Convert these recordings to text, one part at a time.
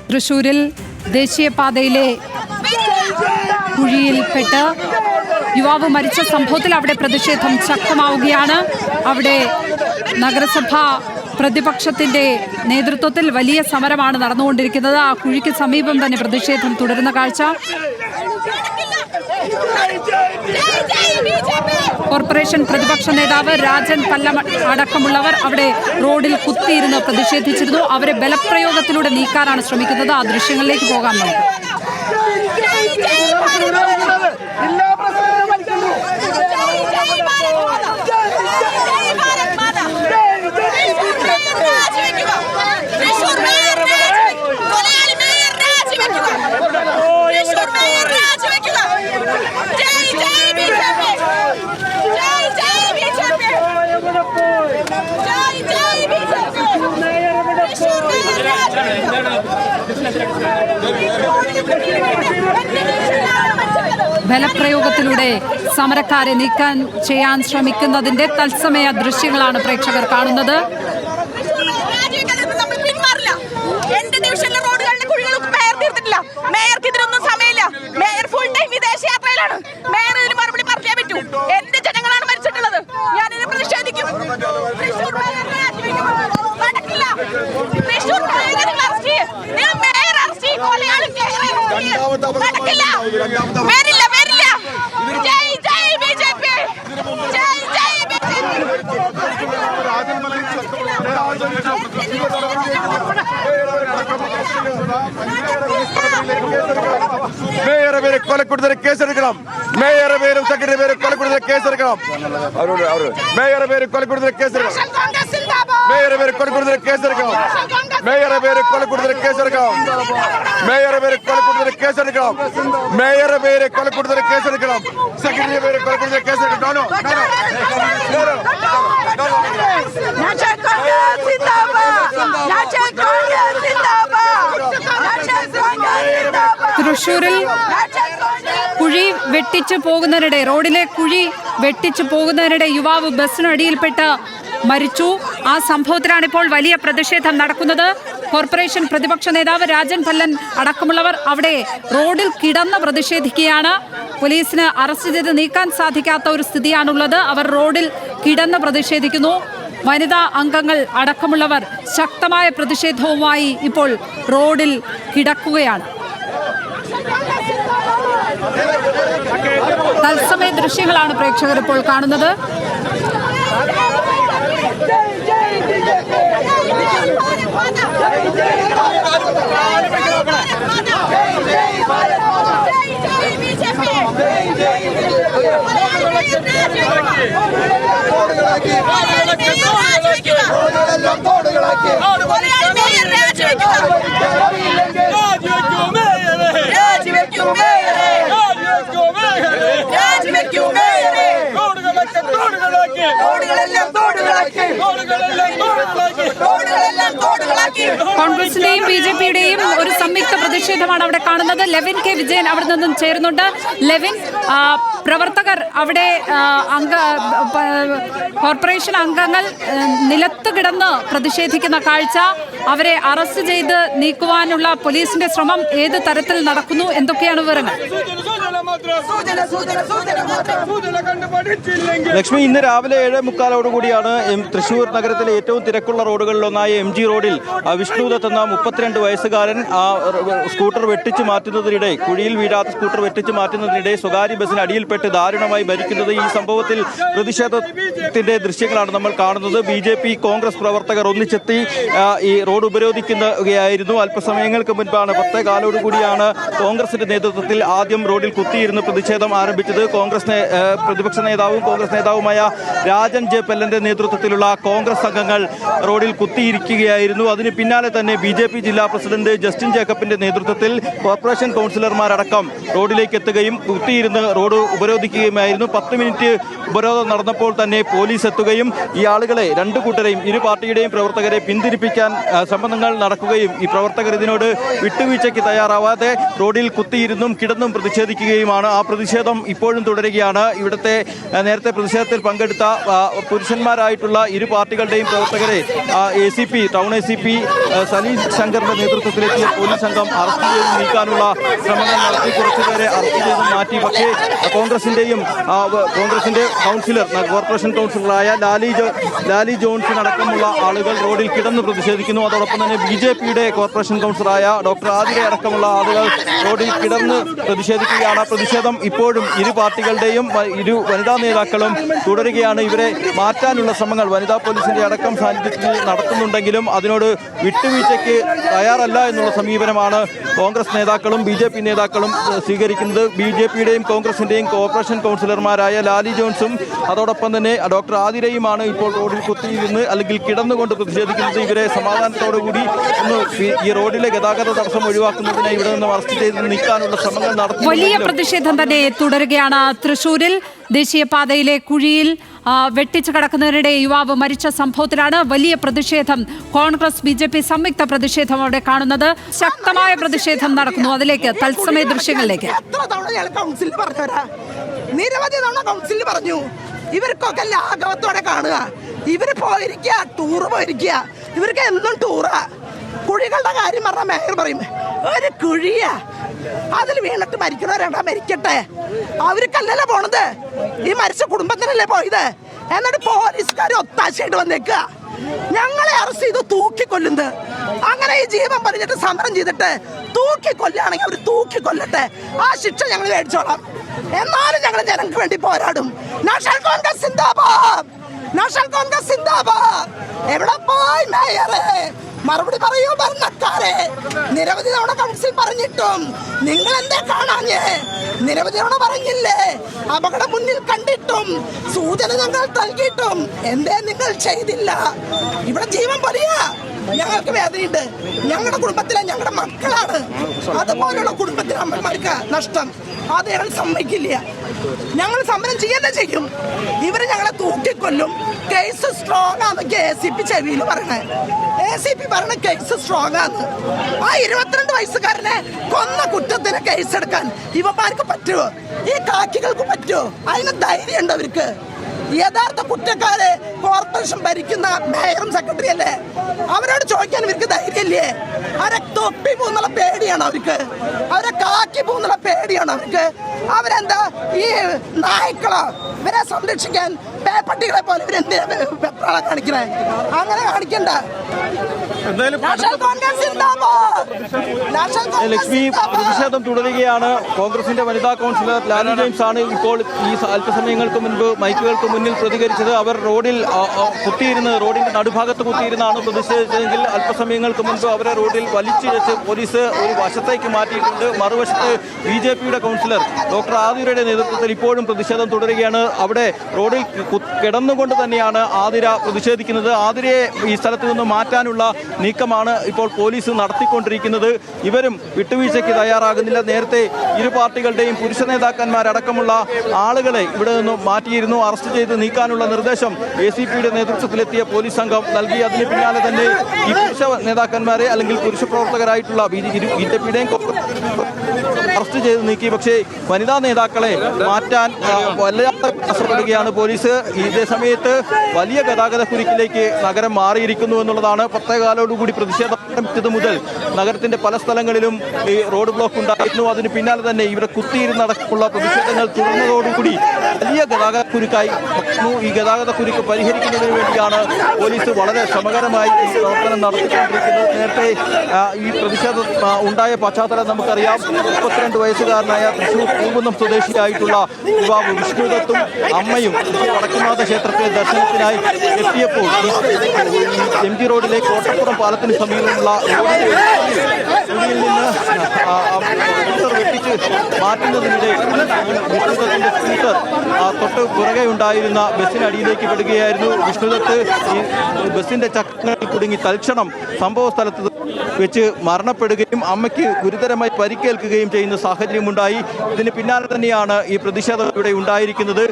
തൃശൂരിൽ ദേശീയപാതയിലെ കുഴിയിൽപ്പെട്ട് യുവാവ് മരിച്ച സംഭവത്തിൽ അവിടെ പ്രതിഷേധം ശക്തമാവുകയാണ്. അവിടെ നഗരസഭ പ്രതിപക്ഷത്തിന്റെ നേതൃത്വത്തിൽ വലിയ സമരമാണ് നടന്നുകൊണ്ടിരിക്കുന്നത്. ആ കുഴിക്ക് സമീപം തന്നെ പ്രതിഷേധം തുടരുന്ന കാഴ്ച. കോർപ്പറേഷൻ പ്രതിപക്ഷ നേതാവ് രാജൻ പല്ലം അടക്കമുള്ളവർ അവിടെ റോഡിൽ കുത്തിയിരുന്ന് പ്രതിഷേധിച്ചിരുന്നു. അവരെ ബലപ്രയോഗത്തിലൂടെ നീക്കാനാണ് ശ്രമിക്കുന്നത്. ആ ദൃശ്യങ്ങളിലേക്ക് പോകാം നമുക്ക്. ബലപ്രയോഗത്തിലൂടെ സമരക്കാരെ നീക്കം ചെയ്യാൻ ശ്രമിക്കുന്നതിന്റെ തത്സമയ ദൃശ്യങ്ങളാണ് പ്രേക്ഷകർ കാണുന്നത്. മേയർക്ക് ഇതിനൊന്നും സമയമില്ല. മേയർ ഫുൾ ടൈം വിദേശയാത്രയിലാണ്. മേയർ ഇതിന് മറുപടി പറഞ്ഞേ പറ്റൂ. എന്റെ ജനങ്ങളാണ് മരിച്ചിട്ടുള്ളത്. ഞാനിത് പ്രതിഷേധിക്കും. തൃശൂർ മേയർ അറസ്റ്റ് ചെയ്യും. വരില്ല വരില്ല. ജയ് ജയ് ബിജെപി. ജയ് ജയ് മേയറെ പേര് കൊലപ്പെടുത്തൽ കേസെടുക്കണം. മേയറെ പേരും സെക്രട്ടറി പേര് കൊലപ്പെടുത്തൽ കേസെടുക്കണം. മേയറെ പേര് കൊലപ്പെടുത്തൽ കേസെടുക്കണം. മേയറെ പേര് കൊലപ്പെടുത്തൽ കേസെടുക്കണം. മേയറെ പേര് കൊലപ്പെടുത്തൽ കേസെടുക്കണം. മേയറെ പേര് കൊലപ്പെടുത്തൽ കേസെടുക്കണം. മേയറെ പേര് കൊലപ്പെടുത്തൽ കേസെടുക്കണം. സെക്രട്ടറി പേര് കൊലപ്പെടുത്തൽ കേസെടുക്കണം. തൃശൂരിൽ കുഴി വെട്ടിച്ചു പോകുന്നതിനിടെ റോഡിലെ കുഴി വെട്ടിച്ചു പോകുന്നതിനിടെ യുവാവ് ബസ്സിനടിയിൽപ്പെട്ട് മരിച്ചു. ആ സംഭവത്തിലാണ് ഇപ്പോൾ വലിയ പ്രതിഷേധം നടക്കുന്നത്. കോർപ്പറേഷൻ പ്രതിപക്ഷ നേതാവ് രാജൻ പല്ലൻ അടക്കമുള്ളവർ അവിടെ റോഡിൽ കിടന്ന് പ്രതിഷേധിക്കുകയാണ്. പോലീസിന് അറസ്റ്റ് ചെയ്ത് നീക്കാൻ സാധിക്കാത്ത ഒരു സ്ഥിതിയാണുള്ളത്. അവർ റോഡിൽ കിടന്ന് പ്രതിഷേധിക്കുന്നു. വനിതാ അംഗങ്ങൾ അടക്കമുള്ളവർ ശക്തമായ പ്രതിഷേധവുമായി ഇപ്പോൾ റോഡിൽ കിടക്കുകയാണ്. തത്സമയ ദൃശ്യങ്ങളാണ് പ്രേക്ഷകർ ഇപ്പോൾ കാണുന്നത്. കോൺഗ്രസിന്റെയും ബിജെപിയുടെയും ഒരു സംയുക്ത പ്രതിഷേധമാണ് അവിടെ കാണുന്നത്. ലെവിൻ കെ വിജയൻ അവിടെ നിന്നും ചേരുന്നുണ്ട്. ലെവിൻ, പ്രവർത്തകർ അവിടെ കോർപ്പറേഷൻ അംഗങ്ങൾ നിലത്ത് കിടന്ന് പ്രതിഷേധിക്കുന്ന കാഴ്ച, അവരെ അറസ്റ്റ് ചെയ്ത് നീക്കുവാനുള്ള പോലീസിന്റെ ശ്രമം ഏത് തരത്തിൽ നടക്കുന്നു, എന്തൊക്കെയാണ് വിവരങ്ങൾ? ലക്ഷ്മി, ഇന്ന് രാവിലെ 7:45 തൃശൂർ നഗരത്തിലെ ഏറ്റവും തിരക്കുള്ള റോഡുകളിലൊന്നായ MG റോഡിൽ വിഷ്ണുദത്ത് എന്ന 32 വയസ്സുകാരൻ സ്കൂട്ടർ വെട്ടിച്ചു മാറ്റുന്നതിനിടെ, കുഴിയിൽ വീഴാത്ത സ്കൂട്ടർ വെട്ടിച്ചു മാറ്റുന്നതിനിടെ സ്വകാര്യ ബസ്സിന് അടിയിൽപ്പെട്ട് ദാരുണമായി മരിക്കുന്നത്. ഈ സംഭവത്തിൽ പ്രതിഷേധത്തിന്റെ ദൃശ്യങ്ങളാണ് നമ്മൾ കാണുന്നത്. BJP കോൺഗ്രസ് പ്രവർത്തകർ ഒന്നിച്ചെത്തി ഈ റോഡ് ഉപരോധിക്കുകയായിരുന്നു. അല്പസമയങ്ങൾക്ക് മുൻപാണ് 10:15 കോൺഗ്രസിന്റെ നേതൃത്വത്തിൽ ആദ്യം റോഡിൽ കുത്തിയിരുന്ന് പ്രതിഷേധം ആരംഭിച്ചത്. പ്രതിപക്ഷ നേതാവും കോൺഗ്രസ് നേതാവുമായ രാജൻ ജെ പല്ലന്റെ നേതൃത്വത്തിലുള്ള കോൺഗ്രസ് അംഗങ്ങൾ റോഡിൽ കുത്തിയിരിക്കുകയായിരുന്നു. അതിന് പിന്നാലെ തന്നെ BJP ജില്ലാ പ്രസിഡന്റ് ജസ്റ്റിൻ ജേക്കബിന്റെ നേതൃത്വത്തിൽ കോർപ്പറേഷൻ കൗൺസിലർമാരടക്കം റോഡിലേക്ക് എത്തുകയും കുത്തിയിരുന്ന് റോഡ് ഉപരോധിക്കുകയുമായിരുന്നു. 10 മിനിറ്റ് ഉപരോധം നടന്നപ്പോൾ തന്നെ പോലീസ് എത്തുകയും ഈ ആളുകളെ, രണ്ടു കൂട്ടരെയും, ഇരു പാർട്ടിയുടെയും പ്രവർത്തകരെ പിന്തിരിപ്പിക്കാൻ ശ്രമങ്ങൾ നടക്കുകയും ഈ പ്രവർത്തകർ ഇതിനോട് വിട്ടുവീഴ്ചയ്ക്ക് തയ്യാറാവാതെ റോഡിൽ കുത്തിയിരുന്നും കിടന്നും പ്രതിഷേധിക്കുകയുമാണ്. ആ പ്രതിഷേധം ഇപ്പോഴും തുടരുകയാണ്. ഇവിടുത്തെ നേരത്തെ പ്രതിഷേധത്തിൽ പങ്കെടുത്ത പുരുഷന്മാരായിട്ടുള്ള ഇരു പാർട്ടികളുടെയും പ്രവർത്തകരെ ACP, ടൗൺ ACP സലീം ശങ്കറിന്റെ നേതൃത്വത്തിലെത്തിയ പോലീസ് സംഘം അറസ്റ്റ് ചെയ്ത് നീക്കാനുള്ള ശ്രമങ്ങൾ നടത്തി കുറച്ചുപേരെ അറസ്റ്റ് ചെയ്ത് മാറ്റി. പക്ഷേ കോൺഗ്രസിന്റെ കൗൺസിലർ കോർപ്പറേഷൻ കൗൺസിലറായ ലാലി ജോൺസൺ അടക്കമുള്ള ആളുകൾ റോഡിൽ കിടന്ന് പ്രതിഷേധിക്കുന്നു. അതോടൊപ്പം തന്നെ BJPയുടെ കോർപ്പറേഷൻ കൗൺസിലറായ ഡോക്ടർ ആതിര അടക്കമുള്ള ആളുകൾ റോഡിൽ കിടന്ന് പ്രതിഷേധിക്കുകയാണ്. പ്രതിഷേധം ഇപ്പോഴും ഇരു പാർട്ടികളുടെയും ഇരു വനിതാ നേതാക്കളും തുടരുകയാണ്. ഇവരെ മാറ്റാനുള്ള ശ്രമങ്ങൾ വനിതാ പോലീസിന്റെ അടക്കം സാന്നിധ്യത്തിൽ നടത്തുന്നുണ്ടെങ്കിലും അതിനോട് വിട്ടുവീഴ്ചയ്ക്ക് തയ്യാറല്ല എന്നുള്ള സമീപനമാണ് കോൺഗ്രസ് നേതാക്കളും BJP നേതാക്കളും സ്വീകരിക്കുന്നത്. BJPയുടെയും കോൺഗ്രസിന്റെയും കോർപ്പറേഷൻ കൗൺസിലർമാരായ ലാലി ജോൺസും അതോടൊപ്പം തന്നെ ഡോക്ടർ ആതിരയുമാണ് ഇപ്പോൾ റോഡിൽ കുത്തിയിരുന്ന് അല്ലെങ്കിൽ കിടന്നുകൊണ്ട് പ്രതിഷേധിക്കുന്നത്. ഇവരെ സമാധാനത്തോടുകൂടി ഒന്ന് ഈ റോഡിലെ ഗതാഗത തടസ്സം ഒഴിവാക്കുന്നതിനായി ഇവിടെ നിന്ന് അറസ്റ്റ് ചെയ്ത് നീക്കാനുള്ള ശ്രമങ്ങൾ നടത്തുന്നു. വലിയ പ്രതിഷേധം തന്നെ തുടരുകയാണ്. തൃശൂരിൽ ദേശീയപാതയിലെ കുഴിയിൽ വെട്ടിച്ചു കടക്കുന്നതിനിടെ യുവാവ് മരിച്ച സംഭവത്തിലാണ് വലിയ പ്രതിഷേധം. കോൺഗ്രസ് BJP സംയുക്ത പ്രതിഷേധം അവിടെ കാണുന്നത്. ശക്തമായ പ്രതിഷേധം നടക്കുന്നു. അതിലേക്ക് തത്സമയ ദൃശ്യങ്ങളിലേക്ക്. നിരവധി തവണ കൗൺസിലിൽ പറഞ്ഞു ഇവർക്കൊക്കെ ലാഘവത്തോടെ കാണുക. ഇവര് പോയിരിക്കുക, ടൂർ പോയിരിക്കുക. ഇവർക്ക് എന്നും ടൂറാ. കുഴികളുടെ കാര്യം പറഞ്ഞാൽ മേയർ പറയും ഒരു കുഴിയാ, അതിൽ വീണിട്ട് മരിക്കണവരണ്ടാ മരിക്കട്ടെ, അവർക്കല്ലല്ലോ പോണത്, ഈ മരിച്ച കുടുംബത്തിനല്ലേ പോയത്. എന്നിട്ട് പോലീസുകാർ ഒത്താശയായിട്ട് വന്നേക്കുക. ഞങ്ങളെ അറസ്റ്റ് ചെയ്ത് തൂക്കിക്കൊല്ലുന്നത്. അങ്ങനെ ഈ ജീവൻ പറഞ്ഞിട്ട് സമരം ചെയ്തിട്ട് തൂക്കിക്കൊല്ലുകയാണെങ്കിൽ അവർ തൂക്കിക്കൊല്ലട്ടെ, ആ ശിക്ഷ ഞങ്ങൾ മേടിച്ചോളാം. എന്നാലും ഞങ്ങൾ ജനങ്ങൾക്ക് വേണ്ടി പോരാടും. നാഷണൽ കോൺഗ്രസ് സിന്ദാബാദ്, നാഷണൽ കോൺഗ്രസ് സിന്ദാബാദ്. എവിടെ പോയി മേയറെ? മറുപടി പറയൂ ഭരണക്കാരെ. നിരവധി തവണ കൗൺസിൽ പറഞ്ഞിട്ടും നിങ്ങൾ എന്താ കാണാഞ്ഞേ? നിരവധി തവണ പറഞ്ഞില്ലേ? അപകടം മുന്നിൽ കണ്ടിട്ടും സൂചന ഞങ്ങൾ നൽകിയിട്ടും എന്തേ നിങ്ങൾ ചെയ്തില്ല? ഇവിടെ ജീവൻ പറയാ. ഞങ്ങൾക്ക് വേദനയുണ്ട്. ഞങ്ങളുടെ കുടുംബത്തിലെ ഞങ്ങളുടെ മക്കളാണ്. അതുപോലുള്ള കുടുംബത്തിലെ അമ്മമാർക്ക് നഷ്ടം. അത് ഞങ്ങൾ സമ്മതിക്കില്ല. ഞങ്ങൾ സമരം ചെയ്യുന്ന ചെയ്യും. ഇവര് ഞങ്ങളെ തൂക്കിക്കൊല്ലും. കേസ് സ്ട്രോങ് ആണെന്നൊക്കെ ACP ചെവിയിൽ പറയണേ. ACP പറഞ്ഞ കേസ് സ്ട്രോങ് ആണ്. ആ 22 വയസ്സുകാരനെ കൊന്ന കുറ്റത്തിന് കേസെടുക്കാൻ ഇവന്മാർക്ക് പറ്റുമോ? ഈ കാക്കികൾക്ക് പറ്റുമോ? അതിന് ധൈര്യം ഉണ്ട് അവർക്ക്. യഥാർത്ഥ കുറ്റക്കാരെ കോർപ്പറേഷൻ ഭരിക്കുന്ന മേയറും സെക്രട്ടറി അല്ലേ? അവരോട് ചോദിക്കാൻ ഇവർക്ക് ധൈര്യമില്ലേ? അവരെ തൊപ്പി പോകുന്നുള്ള പേടിയാണ് അവർക്ക്. അവരെ കാക്കി പോകുന്നുള്ള പേടിയാണ് അവർക്ക്. അവരെന്താ ഈ നായ്ക്കളോ? ഇവരെ സംരക്ഷിക്കാൻ പേപ്പട്ടികളെ പോലെ ഇവരെന്തിനാ വെപ്രാളം കാണിക്കണേ? അങ്ങനെ കാണിക്കണ്ട. ലക്ഷ്മി, പ്രതിഷേധം തുടരുകയാണ്. കോൺഗ്രസിന്റെ വനിതാ കൗൺസിലർ ലാലി ജെയിംസ് ആണ് ഇപ്പോൾ ഈ അല്പസമയങ്ങൾക്ക് മുൻപ് മൈക്കുകൾക്ക് മുന്നിൽ പ്രതികരിച്ചത്. അവർ റോഡിൽ കുത്തിയിരുന്ന്, റോഡിന്റെ നടുഭാഗത്ത് കുത്തിയിരുന്നാണ് പ്രതിഷേധിച്ചതെങ്കിൽ അല്പസമയങ്ങൾക്ക് മുൻപ് അവരെ റോഡിൽ വലിച്ചിഴച്ച് പോലീസ് ഒരു വശത്തേക്ക് മാറ്റിയിട്ടുണ്ട്. മറുവശത്ത് BJPയുടെ കൗൺസിലർ ഡോക്ടർ ആതിരയുടെ നേതൃത്വത്തിൽ ഇപ്പോഴും പ്രതിഷേധം തുടരുകയാണ്. അവിടെ റോഡിൽ കിടന്നുകൊണ്ട് തന്നെയാണ് ആതിര പ്രതിഷേധിക്കുന്നത്. ആതിരയെ ഈ സ്ഥലത്ത് നിന്ന് മാറ്റാനുള്ള നീക്കമാണ് ഇപ്പോൾ പോലീസ് നടത്തിക്കൊണ്ടിരിക്കുന്നത്. ഇവരും വിട്ടുവീഴ്ചയ്ക്ക് തയ്യാറാകുന്നില്ല. നേരത്തെ ഇരു പാർട്ടികളുടെയും പുരുഷ നേതാക്കന്മാരടക്കമുള്ള ആളുകളെ ഇവിടെ നിന്ന് മാറ്റിയിരുന്നു. അറസ്റ്റ് ചെയ്ത് നീക്കാനുള്ള നിർദ്ദേശം ACPയുടെ നേതൃത്വത്തിലെത്തിയ പോലീസ് സംഘം നൽകി. അതിന് പിന്നാലെ തന്നെ ഈ പുരുഷ നേതാക്കന്മാരെ അല്ലെങ്കിൽ പുരുഷ പ്രവർത്തകരായിട്ടുള്ള BJPയുടെയും അറസ്റ്റ് ചെയ്ത് നീക്കി. പക്ഷേ വനിതാ നേതാക്കളെ മാറ്റാൻ വല്ലാതെ പ്രയാസപ്പെടുകയാണ് പോലീസ്. ഇതേ സമയത്ത് വലിയ ഗതാഗത കുരുക്കിലേക്ക് നഗരം മാറിയിരിക്കുന്നു എന്നുള്ളതാണ്. പത്തേകാലോടുകൂടി പ്രതിഷേധം ആരംഭിച്ചത് മുതൽ നഗരത്തിന്റെ പല സ്ഥലങ്ങളിലും ഈ റോഡ് ബ്ലോക്ക് ഉണ്ടായിരുന്നു. അതിന് പിന്നാലെ തന്നെ ഇവരെ കുത്തിയിരുന്നടക്കമുള്ള പ്രതിഷേധങ്ങൾ തുടർന്നതോടുകൂടി വലിയ ഗതാഗത കുരുക്കായി. ഈ ഗതാഗത കുരുക്ക് പരിഹരിക്കുന്നതിന് വേണ്ടിയാണ് പോലീസ് വളരെ ശ്രമകരമായി ഈ പ്രവർത്തനം നടത്തിക്കൊണ്ടിരിക്കുന്നത്. നേരത്തെ ഈ പ്രതിഷേധം ഉണ്ടായ പശ്ചാത്തലം നമുക്കറിയാം. 32 വയസ്സുകാരനായ തൃശൂർ പൂങ്കുന്നം സ്വദേശിയായിട്ടുള്ള യുവാവ് വിഷ്ണുദത്തും അമ്മയും വടക്കുംനാഥ ക്ഷേത്രത്തിലെ ദർശനത്തിനായി എത്തിയപ്പോൾ MG റോഡിലെ കോട്ടപ്പുറം പാലത്തിന് സമീപമുള്ള റോഡിൽ നിന്ന് വെട്ടിച്ച് മാറ്റുന്നതിനിടെ വിഷ്ണുദത്തിന്റെ സ്കൂട്ടർ തൊട്ട് പുറകെ ഉണ്ടായിരുന്ന ബസ്സിനടിയിലേക്ക് പെടുകയായിരുന്നു. വിഷ്ണുദത്ത് ഈ ബസ്സിന്റെ ചക്രങ്ങളിൽ കുടുങ്ങി തൽക്ഷണം സംഭവ സ്ഥലത്ത് വെച്ച് മരണപ്പെടുകയും അമ്മയ്ക്ക് ഗുരുതരമായി പരിക്കേൽക്കുകയും ചെയ്യുന്ന സാഹചര്യമുണ്ടായി. ഇതിന് പിന്നാലെ തന്നെയാണ് ഈ പ്രതിഷേധം ഇവിടെ ഉണ്ടായിരിക്കുന്നത്.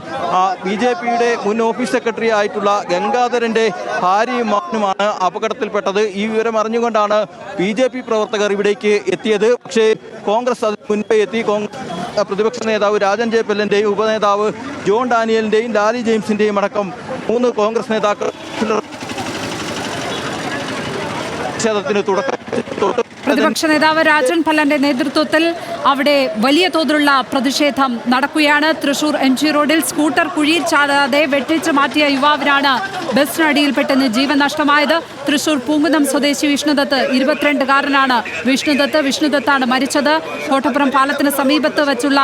BJPയുടെ മുൻ ഓഫീസ് സെക്രട്ടറി ആയിട്ടുള്ള ഗംഗാധരന്റെ ഭാര്യയും മകനുമാണ് അപകടത്തിൽപ്പെട്ടത്. ഈ വിവരം അറിഞ്ഞുകൊണ്ടാണ് BJP പ്രവർത്തകർ ഇവിടേക്ക് എത്തിയത്. പക്ഷേ കോൺഗ്രസ് അതിന് മുൻപേ എത്തി. കോൺഗ്രസ് പ്രതിപക്ഷ നേതാവ് രാജൻ ജയപ്പലിന്റെയും ഉപനേതാവ് ജോൺ ഡാനിയലിന്റെയും ലാലി ജെയിംസിന്റെയും അടക്കം 3 കോൺഗ്രസ് നേതാക്കൾ പ്രതിഷേധത്തിന് തുടക്കം. പ്രതിപക്ഷ നേതാവ് രാജൻ ഭല്ലന്റെ നേതൃത്വത്തിൽ അവിടെ വലിയ തോതിലുള്ള പ്രതിഷേധം നടക്കുകയാണ്. തൃശൂർ MG റോഡിൽ സ്കൂട്ടർ കുഴിയിൽ ചാടാതെ വെട്ടിച്ച് മാറ്റിയ യുവാവിനാണ് ബസ്സിനടിയിൽപ്പെട്ടെന്ന് ജീവൻ നഷ്ടമായത്. തൃശൂർ പൂങ്കുന്നം സ്വദേശി വിഷ്ണുദത്ത് 22-കാരനാണ് വിഷ്ണുദത്താണ് മരിച്ചത്. കോട്ടപ്പുറം പാലത്തിന് സമീപത്ത് വെച്ചുള്ള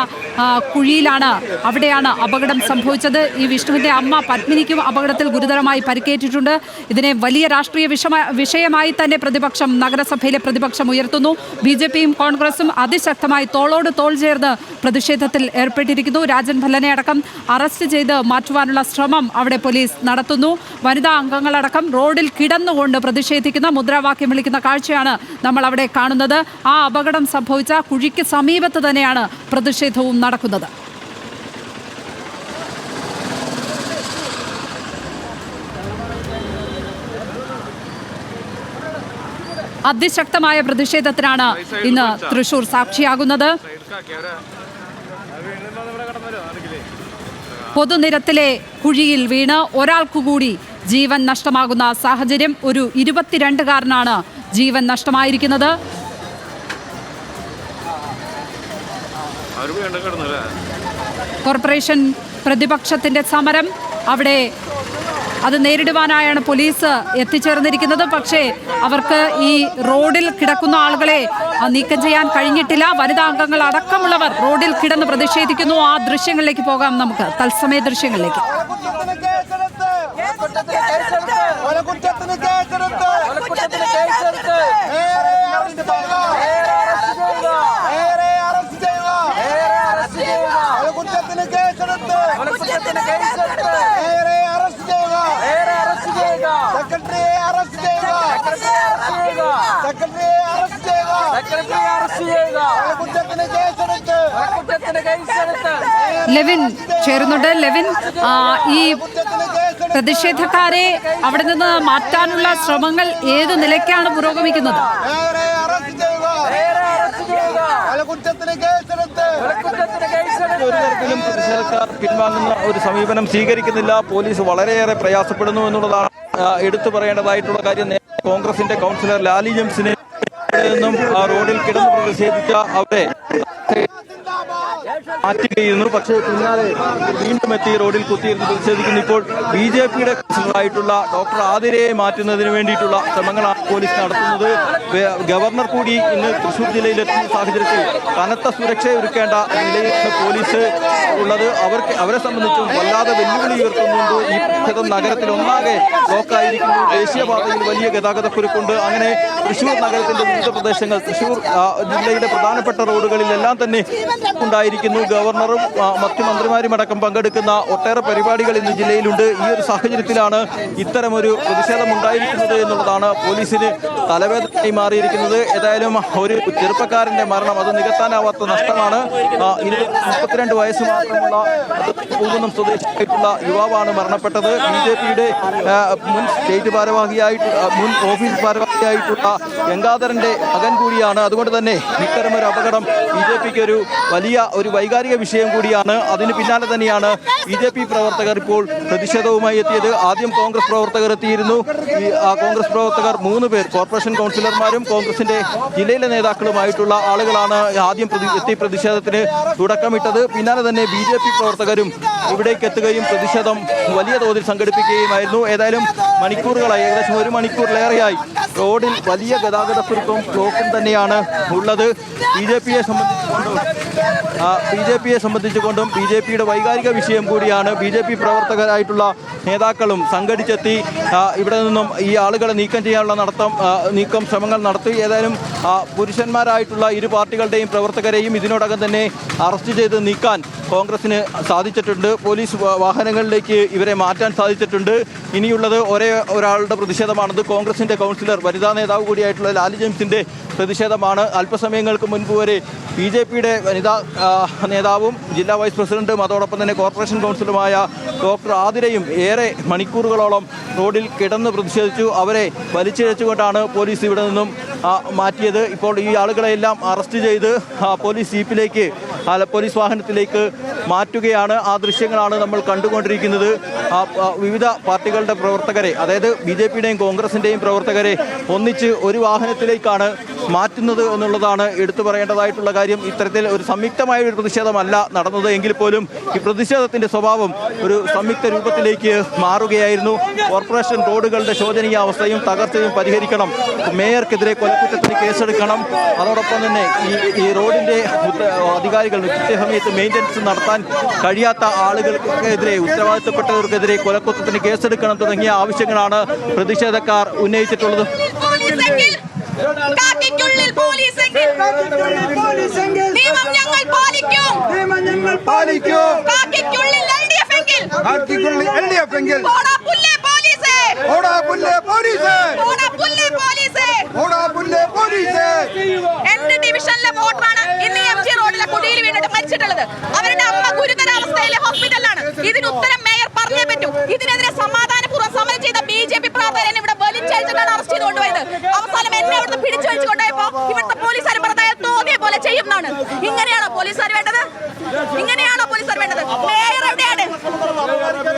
കുഴിയിലാണ് അവിടെയാണ് അപകടം സംഭവിച്ചത്. ഈ വിഷ്ണുവിന്റെ അമ്മ പത്മിനിക്കും അപകടത്തിൽ ഗുരുതരമായി പരിക്കേറ്റിട്ടുണ്ട്. ഇതിനെ വലിയ രാഷ്ട്രീയ വിഷയമായി തന്നെ പ്രതിപക്ഷം നഗരസഭയിലെ പ്രതിപക്ഷം ഉയർത്തുന്നു. BJPയും കോൺഗ്രസും അതിശക്തമായി തോളോട് തോൾ ചേർന്ന് പ്രതിഷേധത്തിൽ ഏർപ്പെട്ടിരിക്കുന്നു. രാജൻ ഭല്ലനെ അടക്കം അറസ്റ്റ് ചെയ്ത് മാറ്റുവാനുള്ള ശ്രമം അവിടെ പോലീസ് നടത്തുന്നു. വനിതാ അംഗങ്ങളടക്കം റോഡിൽ കിടന്നുകൊണ്ട് പ്രതിഷേധിക്കുന്ന മുദ്രാവാക്യം വിളിക്കുന്ന കാഴ്ചയാണ് നമ്മൾ അവിടെ കാണുന്നത്. ആ അപകടം സംഭവിച്ച കുഴിക്ക് സമീപത്ത് തന്നെയാണ് പ്രതിഷേധവും നടക്കുന്നത്. അതിശക്തമായ പ്രതിഷേധത്തിനാണ് ഇന്ന് തൃശൂർ സാക്ഷിയാകുന്നത്. പൊതുനിരത്തിലെ കുഴിയിൽ വീണ് ഒരാൾക്കുകൂടി ജീവൻ നഷ്ടമാകുന്ന സാഹചര്യം. ഒരു 22-കാരനാണ് ജീവൻ നഷ്ടമായിരിക്കുന്നത്. കോർപ്പറേഷൻ പ്രതിപക്ഷത്തിന്റെ സമരം അവിടെ അത് നേരിടുവാനായാണ് പോലീസ് എത്തിച്ചേർന്നിരിക്കുന്നത്. പക്ഷേ അവർക്ക് ഈ റോഡിൽ കിടക്കുന്ന ആളുകളെ നീക്കം ചെയ്യാൻ കഴിഞ്ഞിട്ടില്ല. വനിതാ അംഗങ്ങൾ അടക്കമുള്ളവർ റോഡിൽ കിടന്ന് പ്രതിഷേധിക്കുന്നു. ആ ദൃശ്യങ്ങളിലേക്ക് പോകാം നമുക്ക്, തത്സമയ ദൃശ്യങ്ങളിലേക്ക്. ലെവിൻ ചേരുന്നുണ്ട്. ലെവിൻ, ഈ പ്രതിഷേധക്കാരെ അവിടെ നിന്ന് മാറ്റാനുള്ള ശ്രമങ്ങൾ ഏത് നിലയ്ക്കാണ് പുരോഗമിക്കുന്നത്? ഒരു തരത്തിലും പ്രതിഷേധക്കാർ പിൻവാങ്ങുന്ന ഒരു സമീപനം സ്വീകരിക്കുന്നില്ല. പോലീസ് വളരെയേറെ പ്രയാസപ്പെടുന്നു എന്നുള്ളതാണ് എടുത്തു പറയേണ്ടതായിട്ടുള്ള കാര്യം. കോൺഗ്രസിന്റെ കൗൺസിലർ ലാലി ജെയിംസിനെ നിന്നും ആ റോഡിൽ കിടന്ന് പ്രതിഷേധിച്ച അവരെ മാറ്റുകയായിരുന്നു. പക്ഷേ പിന്നാലെ വീണ്ടും എത്തി റോഡിൽ കുത്തിയിരുന്ന് പ്രതിഷേധിക്കുന്നു. ഇപ്പോൾ BJPയുടെ കൗൺസിലറായിട്ടുള്ള ഡോക്ടർ ആതിരയെ മാറ്റുന്നതിന് വേണ്ടിയിട്ടുള്ള ശ്രമങ്ങളാണ് പോലീസ് നടത്തുന്നത്. ഗവർണർ കൂടി ഇന്ന് തൃശ്ശൂർ ജില്ലയിലെത്തുന്ന സാഹചര്യത്തിൽ കനത്ത സുരക്ഷ ഒരുക്കേണ്ട നിലയിലാണ് പോലീസ് ഉള്ളത്. അവരെ സംബന്ധിച്ചും വല്ലാതെ വെല്ലുവിളി ഉയർത്തുന്നുണ്ട്. ഈ പ്രതിഷേധം നഗരത്തിൽ ഒന്നാകെ ബ്ലോക്കായിരിക്കുന്നു. ദേശീയപാതയിൽ വലിയ ഗതാഗതക്കുരുക്കുണ്ട്. അങ്ങനെ തൃശ്ശൂർ നഗരത്തിന്റെ വിവിധ പ്രദേശങ്ങൾ, തൃശ്ശൂർ ജില്ലയിലെ പ്രധാനപ്പെട്ട റോഡുകളിലെല്ലാം തന്നെ ഉണ്ടായിരിക്കുന്നു. ഗവർണറും മറ്റു മന്ത്രിമാരും അടക്കം പങ്കെടുക്കുന്ന ഒട്ടേറെ പരിപാടികൾ ഇന്ന് ജില്ലയിലുണ്ട്. ഈ ഒരു സാഹചര്യത്തിലാണ് ഇത്തരമൊരു പ്രതിഷേധം ഉണ്ടായിരിക്കുന്നത് എന്നുള്ളതാണ് പോലീസിന് തലവേദനയായി മാറിയിരിക്കുന്നത്. ഏതായാലും ഒരു ചെറുപ്പക്കാരന്റെ മരണം അത് നികത്താനാവാത്ത നഷ്ടമാണ്. 32 വയസ്സ് മാത്രമുള്ള പൂങ്കുന്നം സ്വദേശിയായിട്ടുള്ള യുവാവാണ് മരണപ്പെട്ടത്. BJPയുടെ മുൻ സ്റ്റേറ്റ് ഭാരവാഹിയായിട്ടുള്ള മുൻ ഓഫീസ് ഭാരവാഹിയായിട്ടുള്ള ഗംഗാധരന്റെ മകൻ കൂടിയാണ്. അതുകൊണ്ട് തന്നെ ഇത്തരമൊരു അപകടം BJPക്ക് ഒരു വലിയ വൈകാരിക വിഷയം കൂടിയാണ്. അതിന് പിന്നാലെ തന്നെയാണ് BJP പ്രവർത്തകർ ഇപ്പോൾ പ്രതിഷേധവുമായി എത്തിയത്. ആദ്യം കോൺഗ്രസ് പ്രവർത്തകർ എത്തിയിരുന്നു. കോൺഗ്രസ് പ്രവർത്തകർ 3 പേർ കോർപ്പറേഷൻ കൗൺസിലർമാരും കോൺഗ്രസിന്റെ ജില്ലയിലെ നേതാക്കളുമായിട്ടുള്ള ആളുകളാണ് ആദ്യം എത്തി പ്രതിഷേധത്തിന് തുടക്കമിട്ടത്. പിന്നാലെ തന്നെ BJP പ്രവർത്തകരും ഇവിടേക്ക് എത്തുകയും പ്രതിഷേധം വലിയ തോതിൽ സംഘടിപ്പിക്കുകയുമായിരുന്നു. ഏതായാലും മണിക്കൂറുകളായി, ഏകദേശം 1 മണിക്കൂറിലേറെയായി റോഡിൽ വലിയ ഗതാഗതക്കുരുക്കും ബ്ലോക്കും തന്നെയാണ് ഉള്ളത്. BJPയെ സംബന്ധിച്ചുകൊണ്ടും BJPയുടെ വൈകാരിക വിഷയം കൂടിയാണ്. BJP പ്രവർത്തകരായിട്ടുള്ള നേതാക്കളും സംഘടിച്ചെത്തി ഇവിടെ നിന്നും ഈ ആളുകളെ നീക്കം ചെയ്യാനുള്ള നീക്കം ശ്രമങ്ങൾ നടത്തി. ഏതായാലും പുരുഷന്മാരായിട്ടുള്ള ഇരു പാർട്ടികളുടെയും പ്രവർത്തകരെയും ഇതിനോടകം തന്നെ അറസ്റ്റ് ചെയ്ത് നീക്കാൻ കോൺഗ്രസിന് സാധിച്ചിട്ടുണ്ട്. പോലീസ് വാഹനങ്ങളിലേക്ക് ഇവരെ മാറ്റാൻ സാധിച്ചിട്ടുണ്ട്. ഇനിയുള്ളത് ഒരാളുടെ പ്രതിഷേധമാണത്. കോൺഗ്രസിന്റെ കൗൺസിലർ, വനിതാ നേതാവ് കൂടിയായിട്ടുള്ള ലാലി ജെയിംസിന്റെ പ്രതിഷേധമാണ്. അല്പസമയങ്ങൾക്ക് മുൻപ് വരെ BJPയുടെ വനിതാ നേതാവും ജില്ലാ വൈസ് പ്രസിഡന്റും അതോടൊപ്പം തന്നെ കോർപ്പറേഷൻ കൗൺസിലറുമായ ഡോക്ടർ ആതിരയും ഏറെ മണിക്കൂറുകളോളം റോഡിൽ കിടന്ന് പ്രതിഷേധിച്ചു. അവരെ വലിച്ചിഴച്ചുകൊണ്ടാണ് പോലീസ് ഇവിടെ നിന്നും മാറ്റിയത്. ഇപ്പോൾ ഈ ആളുകളെല്ലാം അറസ്റ്റ് ചെയ്ത് പോലീസ് ജീപ്പിലേക്ക്, പോലീസ് വാഹനത്തിലേക്ക് മാറ്റുകയാണ്. ആ ദൃശ്യങ്ങളാണ് നമ്മൾ കണ്ടുകൊണ്ടിരിക്കുന്നത്. വിവിധ പാർട്ടികളുടെ പ്രവർത്തകരെ, അതായത് BJPയുടെയും കോൺഗ്രസിൻ്റെയും പ്രവർത്തകരെ ഒന്നിച്ച് ഒരു വാഹനത്തിലേക്കാണ് മാറ്റുന്നത് എന്നുള്ളതാണ് എടുത്തു പറയേണ്ടതായിട്ടുള്ള കാര്യം. ഇത്തരത്തിൽ ഒരു സംയുക്തമായ ഒരു പ്രതിഷേധമല്ല നടന്നത് എങ്കിൽ പോലും ഈ പ്രതിഷേധത്തിൻ്റെ സ്വഭാവം ഒരു സംയുക്ത രൂപത്തിലേക്ക് മാറുകയായിരുന്നു. കോർപ്പറേഷൻ റോഡുകളുടെ ശോചനീയ അവസ്ഥയും തകർച്ചയും പരിഹരിക്കണം, മേയർക്കെതിരെ കൊലക്കുറ്റത്തിന് കേസെടുക്കണം, അതോടൊപ്പം തന്നെ ഈ റോഡിൻ്റെ അധികാരികൾ കൃത്യസമയത്ത് മെയിൻ്റനൻസ് നടത്താൻ കഴിയാത്ത ആളുകൾക്കെതിരെ, ഉത്തരവാദിത്തപ്പെട്ടവർക്കെതിരെ കൊലക്കുറ്റത്തിന് കേസെടുക്കണം തുടങ്ങിയ ആവശ്യങ്ങളാണ് പ്രതിഷേധക്കാർ ഉന്നയിച്ചിട്ടുള്ളത്. എന്റെ ഡിവിഷനിലെ വോട്ടറാണ് ഇന്ന് MG റോഡിലെ കുഴിയിൽ വീണിട്ട് മരിച്ചിട്ടുള്ളത്. അവരുടെ അമ്മ ഗുരുതരാവസ്ഥയിലെ ഹോസ്പിറ്റലിലാണ്. ഇതിന് ഉത്തരം മേയർ പറഞ്ഞേ പറ്റൂ. ഇതിനെതിരെ സമാധാനപൂർവ്വം സമരം ചെയ്ത BJP പ്രവർത്തകരെ ഇവിടെ വലിച്ചഴിച്ചിട്ടാണ് അറസ്റ്റ് ചെയ്ത് കൊണ്ടുപോയത്. അവസാനം എന്നെ അവിടുന്ന് പിടിച്ചു വലിച്ചു കൊണ്ടുപോയപ്പോ ഇവിടുത്തെ പോലീസുകാർ പറഞ്ഞാൽ തോന്നിയ പോലെ ചെയ്യുന്നതാണ്. ഇങ്ങനെയാണോ പോലീസുകാർ വേണ്ടത്? ഇങ്ങനെയാണോ പോലീസുകാർ വേണ്ടത്? മേയർ എവിടെയാണ്?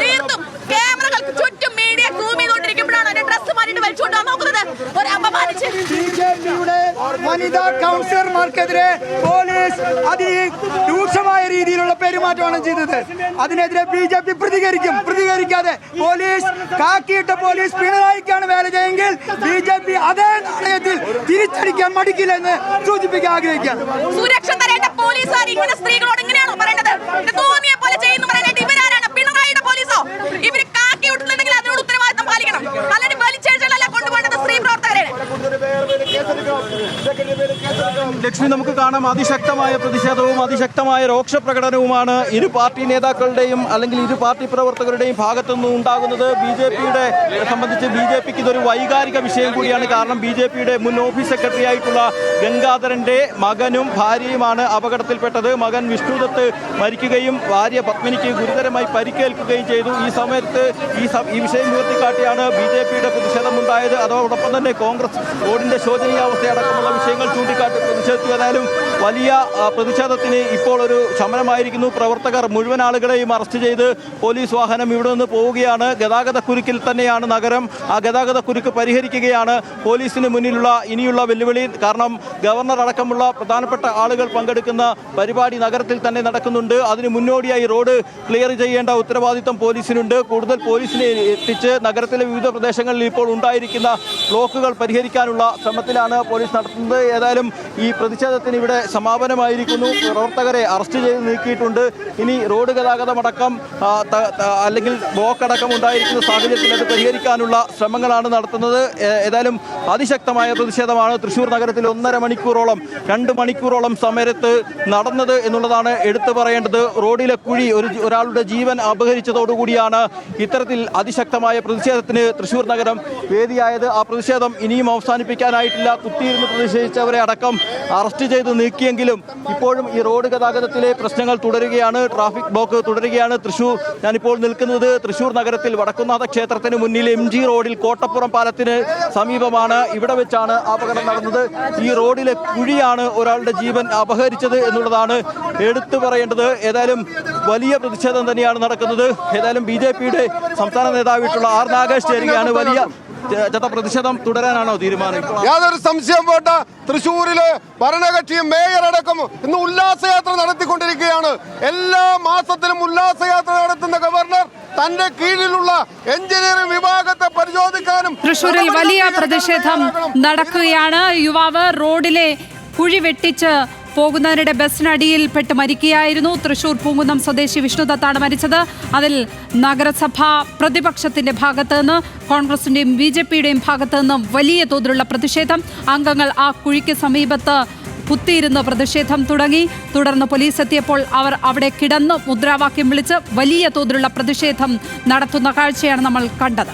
തീർത്തും ക്യാമറകൾക്ക് ചുറ്റും മീഡിയ സൂം ചെയ്തുകൊണ്ടിരിക്കുമ്പോഴാണ് എന്റെ ഡ്രസ് മാറിയിട്ട് വലിച്ചുകൊണ്ടുപോകാൻ നോക്കുന്നത്. ഒരു അപമാനിച്ച് BJPയുടെ വനിതാ കൗൺസിലർമാർക്കെതിരെ പോലീസ് അതിരൂക്ഷമായ രീതിയിലുള്ള പെരുമാറ്റമാണ് ചെയ്തത്. അതിനെതിരെ BJP പ്രതികരിക്കാതെ പോലീസ് കാക്കിയിട്ട പോലീസ് പിണറായിക്കാണ് വേല ചെയ്യെങ്കിൽ BJP അതേ നാണയത്തിൽ തിരിച്ചടിക്കാൻ മടിക്കില്ലെന്ന് സൂചിപ്പിക്കാൻ ആഗ്രഹിക്കുകയാണ്. സുരക്ഷ തരേണ്ട പോലീസുകാർ ഇങ്ങനെ സ്ത്രീകളോട് ഇങ്ങനെയാണോ പറയേണ്ടത്? തോന്നിയ പോലെ ചെയ്യുന്നു പറയാനായിട്ട് ഇവരാരാണ്? പിണറായിയുടെ പോലീസോ? ഇവര് കാക്കി വിട്ടിട്ടുണ്ടെങ്കിൽ അതിനോട് ഉത്തരവാദിത്തം പാലിക്കണം. അല്ലെങ്കിൽ വലിച്ചഴിച്ചല്ല കൊണ്ടുപോകേണ്ടത് സ്ത്രീ പ്രവർത്തകരെ. ലക്ഷ്മി, നമുക്ക് കാണാം അതിശക്തമായ പ്രതിഷേധവും അതിശക്തമായ രോക്ഷപ്രകടനവുമാണ് ഇരു പാർട്ടി നേതാക്കളുടെയും അല്ലെങ്കിൽ ഇരു പാർട്ടി പ്രവർത്തകരുടെയും ഭാഗത്തുനിന്നും ഉണ്ടാകുന്നത്. BJPയുടെ സംബന്ധിച്ച് BJPക്ക് ഇതൊരു വൈകാരിക വിഷയം കൂടിയാണ്. കാരണം BJPയുടെ മുൻ ഓഫീസ് സെക്രട്ടറി ആയിട്ടുള്ള ഗംഗാധരന്റെ മകനും ഭാര്യയുമാണ് അപകടത്തിൽപ്പെട്ടത്. മകൻ വിഷ്ണുദത്ത് മരിക്കുകയും ഭാര്യ പത്മിനിക്ക് ഗുരുതരമായി പരിക്കേൽക്കുകയും ചെയ്തു. ഈ സമയത്ത് ഈ വിഷയം ഉയർത്തിക്കാട്ടിയാണ് BJPയുടെ പ്രതിഷേധമുണ്ടായത്. അതോടൊപ്പം തന്നെ കോൺഗ്രസ് റോഡിന്റെ ശോചനീയാവസ്ഥയടക്കമുള്ള വിഷയങ്ങൾ ചൂണ്ടിക്കാട്ടി പ്രതിഷേധിച്ചു. ഏതായാലും വലിയ പ്രതിഷേധത്തിന് ഇപ്പോൾ ഒരു ശമനമായിരിക്കുന്നു. പ്രവർത്തകർ മുഴുവൻ ആളുകളെയും അറസ്റ്റ് ചെയ്ത് പോലീസ് വാഹനം ഇവിടെ നിന്ന് പോവുകയാണ്. ഗതാഗതക്കുരുക്കിൽ തന്നെയാണ് നഗരം. ആ ഗതാഗതക്കുരുക്ക് പരിഹരിക്കുകയാണ് പോലീസിന് മുന്നിലുള്ള ഇനിയുള്ള വെല്ലുവിളി. കാരണം ഗവർണർ അടക്കമുള്ള പ്രധാനപ്പെട്ട ആളുകൾ പങ്കെടുക്കുന്ന പരിപാടി നഗരത്തിൽ തന്നെ നടക്കുന്നുണ്ട്. അതിന് മുന്നോടിയായി റോഡ് ക്ലിയർ ചെയ്യേണ്ട ഉത്തരവാദിത്തം പോലീസിനുണ്ട്. കൂടുതൽ പോലീസിനെ എത്തിച്ച് നഗരത്തിലെ വിവിധ പ്രദേശങ്ങളിൽ ഇപ്പോൾ ഉണ്ടായിരിക്കുന്ന ബ്ലോക്കുകൾ പരിഹരിക്കാനുള്ള ശ്രമത്തിലാണ് പോലീസ് നടത്തുന്നത്. ഏതായാലും ഈ പ്രതിഷേധത്തിന് ഇവിടെ സമാപനമായിരിക്കുന്നു. പ്രവർത്തകരെ അറസ്റ്റ് ചെയ്ത് നീക്കിയിട്ടുണ്ട്. ഇനി റോഡ് ഗതാഗതമടക്കം അല്ലെങ്കിൽ ബ്ലോക്ക് അടക്കം ഉണ്ടായിരിക്കുന്ന സാഹചര്യത്തിൽ അത് പരിഹരിക്കാനുള്ള ശ്രമങ്ങളാണ് നടത്തുന്നത്. ഏതായാലും അതിശക്തമായ പ്രതിഷേധമാണ് തൃശ്ശൂർ നഗരത്തിൽ 1.5 മണിക്കൂറോളം 2 മണിക്കൂറോളം സമരത്ത് നടന്നത് എന്നുള്ളതാണ് എടുത്തു പറയേണ്ടത്. റോഡിലെ കുഴി ഒരാളുടെ ജീവൻ അപഹരിച്ചതോടുകൂടിയാണ് ഇത്തരത്തിൽ അതിശക്തമായ പ്രതിഷേധത്തിന് തൃശ്ശൂർ നഗരം വേദിയായത്. ആ പ്രതിഷേധം ഇനിയും അവസാനിപ്പിക്കാനായിട്ടില്ല. കുത്തിയിരുന്ന് പ്രതിഷേധിച്ചവരെ അടക്കം അറസ്റ്റ് ചെയ്ത് നീക്കിയെങ്കിലും ഇപ്പോഴും ഈ റോഡ് ഗതാഗതത്തിലെ പ്രശ്നങ്ങൾ തുടരുകയാണ്. ട്രാഫിക് ബ്ലോക്ക് തുടരുകയാണ്. ഞാനിപ്പോൾ നിൽക്കുന്നത് തൃശ്ശൂർ നഗരത്തിൽ വടക്കുംനാഥ ക്ഷേത്രത്തിന് മുന്നിൽ MG റോഡിൽ കോട്ടപ്പുറം പാലത്തിന് സമീപമാണ്. ഇവിടെ വെച്ചാണ് അപകടം നടന്നത്. ഈ റോഡിലെ കുഴിയാണ് ഒരാളുടെ ജീവൻ അപഹരിച്ചത് എന്നുള്ളതാണ് എടുത്തു പറയേണ്ടത്. ഏതായാലും വലിയ പ്രതിഷേധം തന്നെയാണ് നടക്കുന്നത്. ഏതായാലും BJPയുടെ സംസ്ഥാന നേതാവായിട്ടുള്ള R. നാഗേഷ് ചേരുകയാണ്. വലിയ പ്രതിഷേധം തുടരാനാണോ തീരുമാനം? യാതൊരു സംശയം വേണ്ട. തൃശ്ശൂരിലെ ഭരണകക്ഷിയും മേയർ അടക്കം ഇന്ന് ഉല്ലാസയാത്ര നടത്തിക്കൊണ്ടിരിക്കുകയാണ്. എല്ലാ മാസത്തിലും ഉല്ലാസയാത്ര നടത്തുന്ന ഗവർണർ തന്റെ കീഴിലുള്ള എഞ്ചിനീയറിംഗ് വിഭാഗത്തെ പരിശോധിക്കാനും തൃശ്ശൂരിൽ വലിയ പ്രതിഷേധം നടക്കുകയാണ്. യുവാവ് റോഡിലെ കുഴി വെട്ടിച്ച് പോകുന്നതിനിടെ ബസ്സിനടിയിൽപ്പെട്ട് മരിക്കുകയായിരുന്നു. തൃശൂർ പൂങ്കുന്നം സ്വദേശി വിഷ്ണുദത്താണ് മരിച്ചത്. അതിൽ നഗരസഭ പ്രതിപക്ഷത്തിന്റെ ഭാഗത്ത് നിന്ന് കോൺഗ്രസിന്റെയും BJPയുടെയും ഭാഗത്ത് നിന്നും വലിയ തോതിലുള്ള പ്രതിഷേധം. അംഗങ്ങൾ ആ കുഴിക്ക് സമീപത്ത് കുത്തിയിരുന്ന് പ്രതിഷേധം തുടങ്ങി. തുടർന്ന് പോലീസ് എത്തിയപ്പോൾ അവർ അവിടെ കിടന്ന് മുദ്രാവാക്യം വിളിച്ച് വലിയ തോതിലുള്ള പ്രതിഷേധം നടത്തുന്ന കാഴ്ചയാണ് നമ്മൾ കണ്ടത്.